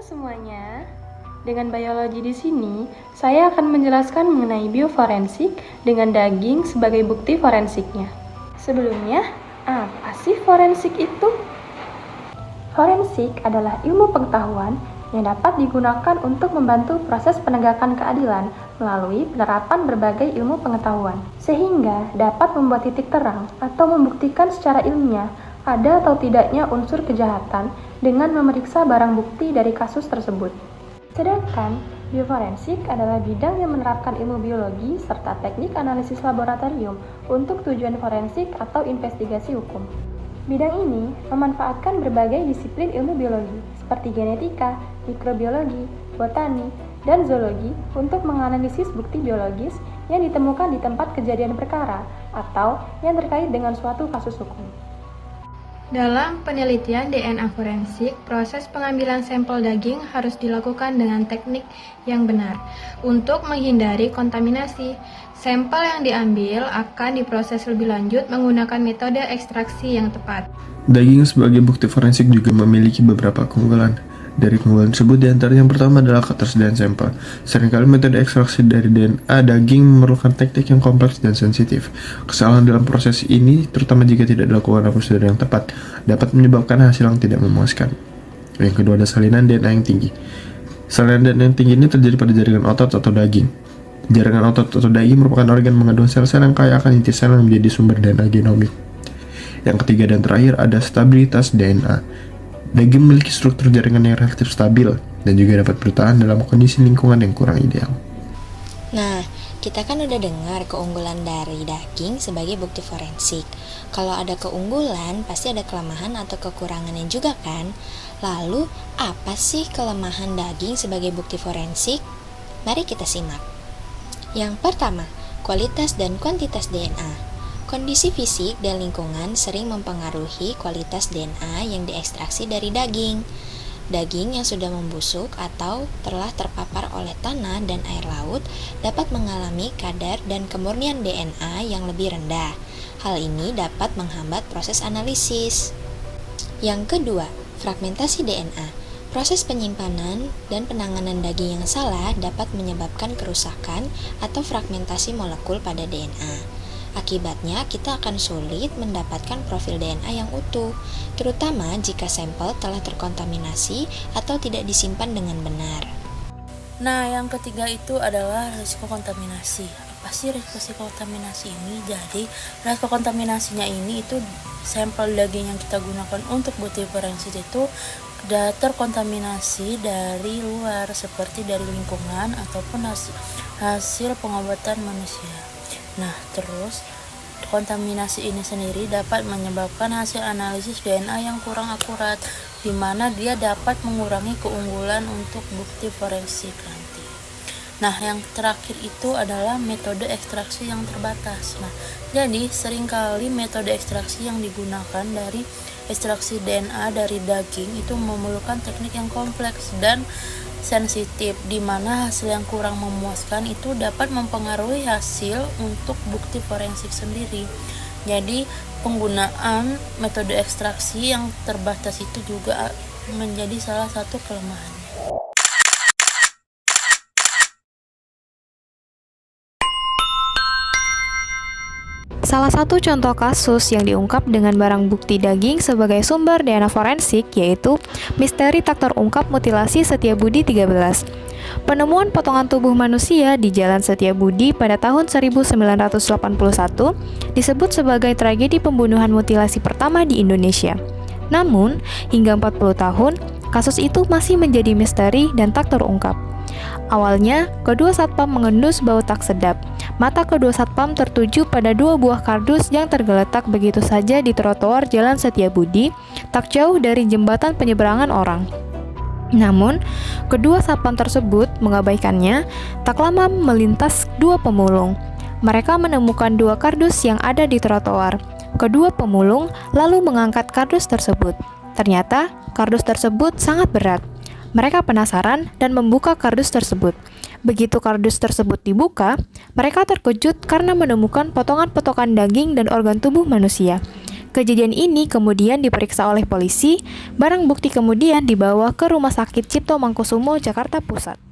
semuanya. Dengan biologi di sini, saya akan menjelaskan mengenai bioforensik dengan daging sebagai bukti forensiknya. Sebelumnya, apa sih forensik itu? Forensik adalah ilmu pengetahuan yang dapat digunakan untuk membantu proses penegakan keadilan melalui penerapan berbagai ilmu pengetahuan, sehingga dapat membuat titik terang atau membuktikan secara ilmiah ada atau tidaknya unsur kejahatan dengan memeriksa barang bukti dari kasus tersebut. Sedangkan bioforensik adalah bidang yang menerapkan ilmu biologi serta teknik analisis laboratorium untuk tujuan forensik atau investigasi hukum. Bidang ini memanfaatkan berbagai disiplin ilmu biologi seperti genetika, mikrobiologi, botani, dan zoologi untuk menganalisis bukti biologis yang ditemukan di tempat kejadian perkara atau yang terkait dengan suatu kasus hukum. Dalam penelitian DNA forensik, proses pengambilan sampel daging harus dilakukan dengan teknik yang benar untuk menghindari kontaminasi. Sampel yang diambil akan diproses lebih lanjut menggunakan metode ekstraksi yang tepat. Daging sebagai bukti forensik juga memiliki beberapa keunggulan. Dari keunggulan tersebut diantaranya yang pertama adalah ketersediaan sampel. Seringkali metode ekstraksi dari DNA daging memerlukan teknik yang kompleks dan sensitif. Kesalahan dalam proses ini, terutama jika tidak dilakukan prosedur yang tepat, dapat menyebabkan hasil yang tidak memuaskan. Yang kedua ada salinan DNA yang tinggi. Salinan DNA yang tinggi ini terjadi pada jaringan otot atau daging. Jaringan otot atau daging merupakan organ mengandung sel-sel yang kaya akan inti sel yang menjadi sumber DNA genomik. Yang ketiga dan terakhir ada stabilitas DNA. Daging memiliki struktur jaringan yang relatif stabil dan juga dapat bertahan dalam kondisi lingkungan yang kurang ideal. Nah, kita kan udah dengar keunggulan dari daging sebagai bukti forensik. Kalau ada keunggulan, pasti ada kelemahan atau kekurangannya juga kan? Lalu, apa sih kelemahan daging sebagai bukti forensik? Mari kita simak. Yang pertama, kualitas dan kuantitas DNA. Kondisi fisik dan lingkungan sering mempengaruhi kualitas DNA yang diekstraksi dari daging. Daging yang sudah membusuk atau telah terpapar oleh tanah dan air laut dapat mengalami kadar dan kemurnian DNA yang lebih rendah. Hal ini dapat menghambat proses analisis. Yang kedua, fragmentasi DNA. Proses penyimpanan dan penanganan daging yang salah dapat menyebabkan kerusakan atau fragmentasi molekul pada DNA. Akibatnya, kita akan sulit mendapatkan profil DNA yang utuh, terutama jika sampel telah terkontaminasi atau tidak disimpan dengan benar. Nah, yang ketiga itu adalah risiko kontaminasi. Apa sih risiko kontaminasi ini? Jadi, risiko kontaminasinya ini itu sampel daging yang kita gunakan untuk bukti forensik itu terkontaminasi dari luar, seperti dari lingkungan ataupun hasil pengobatan manusia. Nah, terus kontaminasi ini sendiri dapat menyebabkan hasil analisis DNA yang kurang akurat, di mana dia dapat mengurangi keunggulan untuk bukti forensik nanti. Nah, yang terakhir itu adalah metode ekstraksi yang terbatas. Nah, jadi seringkali metode ekstraksi yang digunakan dari ekstraksi DNA dari daging itu memerlukan teknik yang kompleks dan sensitif, di mana hasil yang kurang memuaskan itu dapat mempengaruhi hasil untuk bukti forensik sendiri. Jadi, penggunaan metode ekstraksi yang terbatas itu juga menjadi salah satu kelemahan. Salah satu contoh kasus yang diungkap dengan barang bukti daging sebagai sumber DNA forensik yaitu misteri tak terungkap mutilasi Setiabudi 13. Penemuan potongan tubuh manusia di Jalan Setiabudi pada tahun 1981 disebut sebagai tragedi pembunuhan mutilasi pertama di Indonesia. Namun, hingga 40 tahun, kasus itu masih menjadi misteri dan tak terungkap. Awalnya, kedua satpam mengendus bau tak sedap. Mata kedua satpam tertuju pada dua buah kardus yang tergeletak begitu saja di trotoar Jalan Setiabudi, tak jauh dari jembatan penyeberangan orang. Namun, kedua satpam tersebut mengabaikannya, tak lama melintas dua pemulung. Mereka menemukan dua kardus yang ada di trotoar. Kedua pemulung lalu mengangkat kardus tersebut. Ternyata, kardus tersebut sangat berat. Mereka penasaran dan membuka kardus tersebut. Begitu kardus tersebut dibuka, mereka terkejut karena menemukan potongan-potongan daging dan organ tubuh manusia. Kejadian ini kemudian diperiksa oleh polisi, barang bukti kemudian dibawa ke Rumah Sakit Cipto Mangkusumo, Jakarta Pusat.